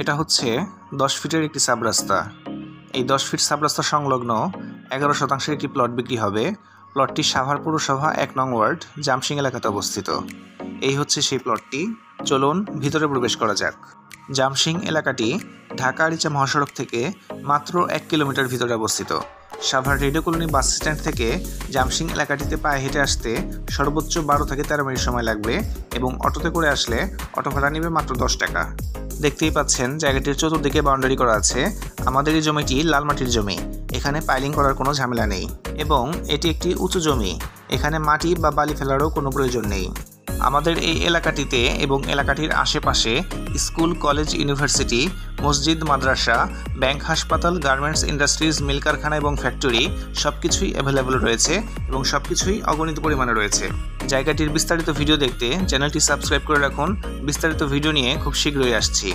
এটা হচ্ছে 10 ফিটের একটি সাব রাস্তা। এই 10 ফিট সাব রাস্তা সংলগ্ন 11% একটি প্লট বিক্রি হবে। প্লটটি সাভার পৌরসভা 1 নং ওয়ার্ড জামসিং এলাকাতে অবস্থিত। এই হচ্ছে সেই প্লটটি। চলুন ভিতরে প্রবেশ করা যাক। জামসিং এলাকাটি ঢাকা আরিচা মহাসড়ক থেকে মাত্র 1 কিলোমিটার ভিতরে অবস্থিত। Savar radio colony bus stand থেকে জামসিং এলাকাটিতে পায়ে হেঁটে আসতে সর্বোচ্চ 12 থেকে 13 মিনিট সময় লাগবে এবং অটোতে করে আসলে অটো ভাড়া নেবে মাত্র 10 টাকা। দেখতেই পাচ্ছেন জায়গাটির চতুর্দিকে বাউন্ডারি করা আছে। আমাদের এই জমিটি লাল মাটির জমি, এখানে পাইলিং করার কোনো ঝামেলা নেই এবং এটি একটি উঁচু জমি, এখানে মাটি বা বালি ফেলারও কোনো প্রয়োজন নেই। আমাদের এই এলাকাটিতে এবং এলাকাটির আশেপাশে স্কুল, কলেজ, ইউনিভার্সিটি, মসজিদ, মাদ্রাসা, ব্যাংক, হাসপাতাল, গার্মেন্টস ইন্ডাস্ট্রিজ, মিল কারখানা এবং ফ্যাক্টরি সবকিছুই অ্যাভেলেবল রয়েছে এবং সবকিছুই অগণিত পরিমাণে রয়েছে। জায়গাটির বিস্তারিত ভিডিও দেখতে চ্যানেলটি সাবস্ক্রাইব করে রাখুন। বিস্তারিত ভিডিও নিয়ে খুব শীঘ্রই আসছি।